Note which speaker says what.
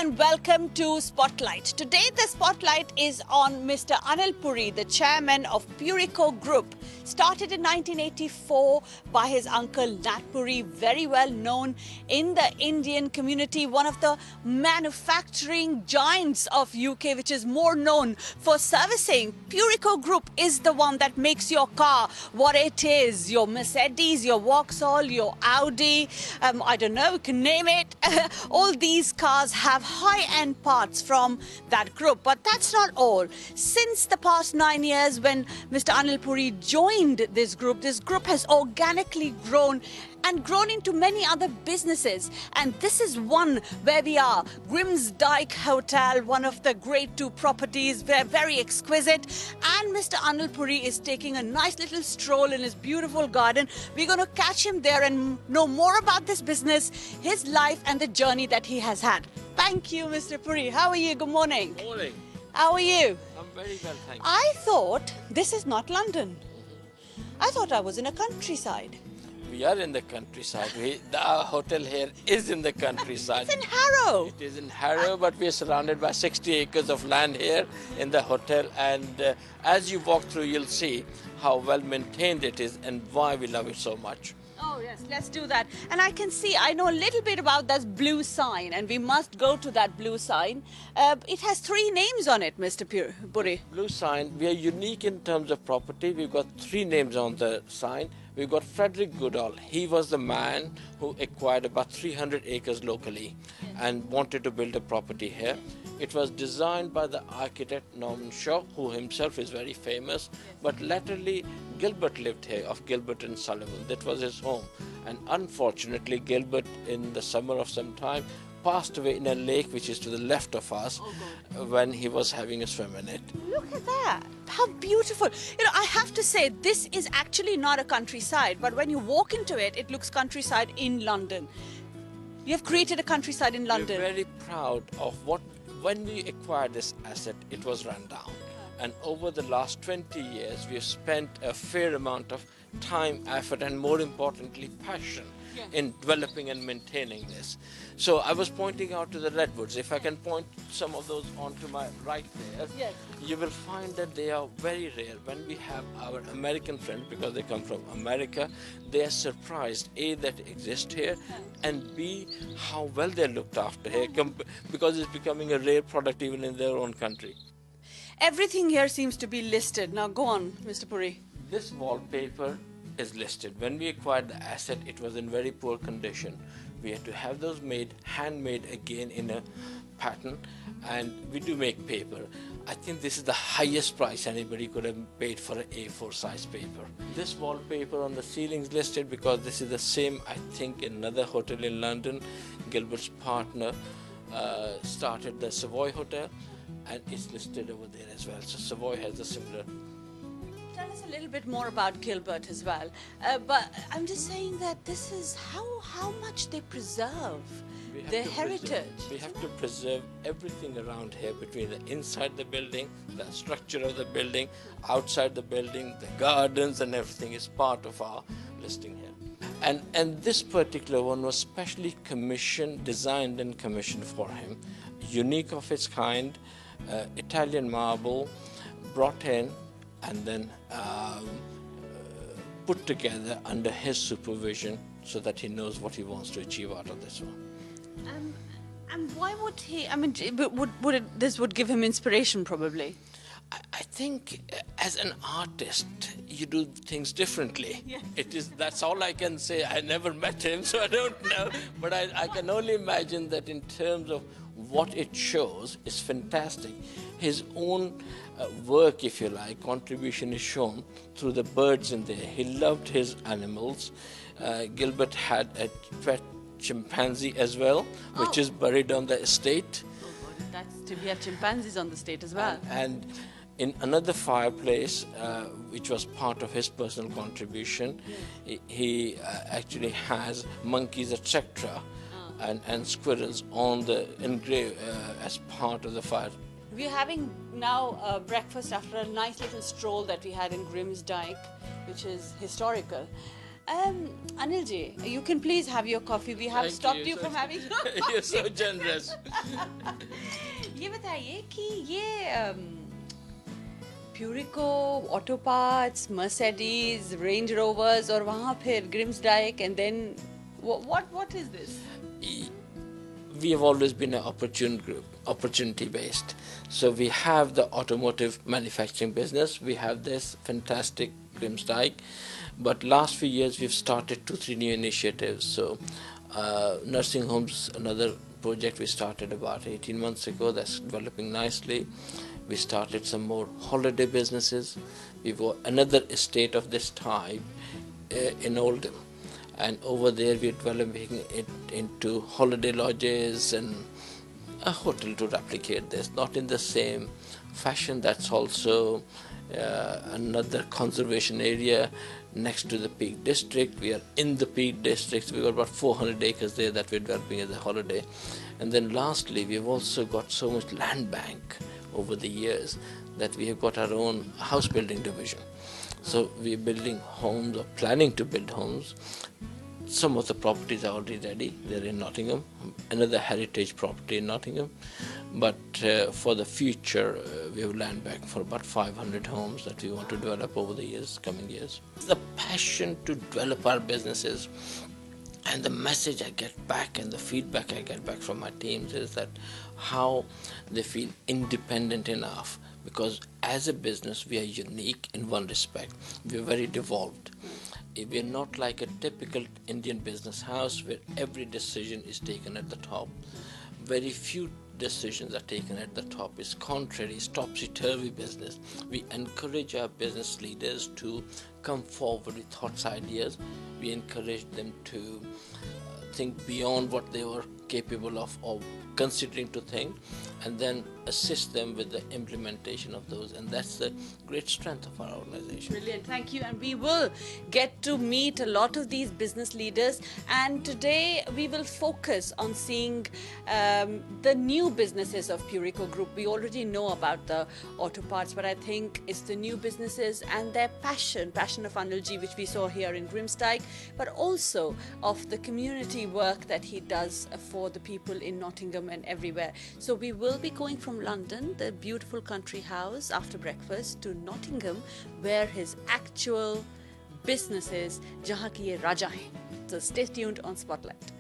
Speaker 1: and welcome to Spotlight. Today the spotlight is on Mr. Anil Puri, the chairman of Purico Group. Started in 1984 by his uncle Nat Puri, very well known in the Indian community, one of the manufacturing giants of UK, which is more known for servicing. Purico Group is the one that makes your car what it is, your Mercedes, your Vauxhall, your Audi, I don't know, you can name it. All these cars have high-end parts from that group, but that's not all. Since the past 9 years when Mr. Anil Puri joined this group has organically grown and grown into many other businesses. And this is one where we are, Grimsdyke Hotel, one of the great two properties, very exquisite. And Mr. Anil Puri is taking a nice little stroll in his beautiful garden. We're going to catch him there and know more about this business, his life and the journey that he has had. Thank you, Mr. Puri. How are you? Good morning.
Speaker 2: Good morning.
Speaker 1: How are you?
Speaker 2: I'm very well, thank you.
Speaker 1: I thought this is not London. I thought I was in a countryside.
Speaker 2: We are in the countryside. Our hotel here is in the countryside.
Speaker 1: It's in Harrow.
Speaker 2: It is in Harrow, but we are surrounded by 60 acres of land here in the hotel. And as you walk through, you'll see how well maintained it is and why we love it so much.
Speaker 1: Oh yes, let's do that. And I know a little bit about that blue sign, and we must go to that blue sign. It has 3 names on it, Mr. Puri.
Speaker 2: Blue sign, we are unique in terms of property. We've got 3 names on the sign. We've got Frederick Goodall. He was the man who acquired about 300 acres locally and wanted to build a property here. It was designed by the architect Norman Shaw, who himself is very famous, but latterly Gilbert lived here, of Gilbert and Sullivan. That was his home. And unfortunately, Gilbert, in the summer of some time, passed away in a lake which is to the left of us when he was having a swim in it.
Speaker 1: Look at that. How beautiful. You know, I have to say, this is actually not a countryside, but when you walk into it, it looks countryside in London. You have created a countryside in London.
Speaker 2: We're very proud of when we acquired this asset, it was run down. And over the last 20 years, we have spent a fair amount of time, effort, and more importantly, passion in developing and maintaining this. So I was pointing out to the redwoods. If I can point some of those onto my right there,
Speaker 1: yes,
Speaker 2: you will find that they are very rare. When we have our American friends, because they come from America, they are surprised, A, that exist here, and B, how well they're looked after here, because it's becoming a rare product even in their own country.
Speaker 1: Everything here seems to be listed. Now go on, Mr. Puri.
Speaker 2: This wallpaper is listed. When we acquired the asset, it was in very poor condition. We had to have those made, handmade again in a pattern, and we do make paper. I think this is the highest price anybody could have paid for an A4 size paper. This wallpaper on the ceiling is listed because this is the same, I think, in another hotel in London. Gilbert's partner started the Savoy Hotel, and it's listed over there as well. So Savoy has a similar.
Speaker 1: Tell us a little bit more about Gilbert as well. But I'm just saying that this is how much they preserve their heritage.
Speaker 2: We have to preserve everything around here, between the inside the building, the structure of the building, outside the building, the gardens, and everything is part of our listing here. And this particular one was specially commissioned, designed and commissioned for him. Unique of its kind, Italian marble, brought in and then put together under his supervision so that he knows what he wants to achieve out of this one.
Speaker 1: And why would he, I mean, this would give him inspiration probably?
Speaker 2: I think as an artist, you do things differently.
Speaker 1: Yeah.
Speaker 2: That's all I can say. I never met him, so I don't know. But I can only imagine that in terms of what it shows is fantastic. His own work, if you like, contribution is shown through the birds in there. He loved his animals. Gilbert had a pet chimpanzee as well, which is buried on the estate.
Speaker 1: We have chimpanzees on the estate as well.
Speaker 2: And in another fireplace, which was part of his personal contribution, he actually has monkeys, etc., and squirrels on the engrave as part of the fire.
Speaker 1: We're having now breakfast after a nice little stroll that we had in Grimsdyke, which is historical. Anil ji, you can please have your coffee. We have
Speaker 2: Thank
Speaker 1: stopped
Speaker 2: you.
Speaker 1: you from having your coffee.
Speaker 2: You're so generous.
Speaker 1: ये बताइए कि ये Purico, Auto Parts, Mercedes, Range Rovers और वहाँ फिर Grimsdyke and then what is this?
Speaker 2: We have always been an opportune group, opportunity based. So we have the automotive manufacturing business. We have this fantastic Grimsdyke, but last few years we've started 2-3 new initiatives. So nursing homes, another project we started about 18 months ago. That's developing nicely. We started some more holiday businesses. We've got another estate of this type in Oldham. And over there we're developing it into holiday lodges and a hotel to replicate this, not in the same fashion. That's also another conservation area next to the Peak District. We are in the Peak District. We've got about 400 acres there that we're developing as a holiday. And then lastly, we've also got so much land bank over the years that we have got our own house building division. So we're building homes or planning to build homes. Some of the properties are already ready. They're in Nottingham, another heritage property in Nottingham. But for the future, we have land bank for about 500 homes that we want to develop over the years, coming years. The passion to develop our businesses and the message I get back and the feedback I get back from my teams is that how they feel independent enough, because as a business we are unique in one respect. We are very devolved. We are not like a typical Indian business house where every decision is taken at the top. Very few decisions are taken at the top. It's contrary, it's topsy-turvy business. We encourage our business leaders to come forward with thoughts, ideas. We encourage them to think beyond what they were capable of or considering to think, and then assist them with the implementation of those. And that's the great strength of our organization.
Speaker 1: Brilliant, thank you. And we will get to meet a lot of these business leaders. And today we will focus on seeing the new businesses of Purico Group. We already know about the auto parts, but I think it's the new businesses and their passion of Anilji, which we saw here in Grimsdyke, but also of the community work that he does for the people in Nottingham and everywhere. So we will be going from London, the beautiful country house, after breakfast to Nottingham, where his actual business is, jahan ki ye raja hain. So stay tuned on Spotlight.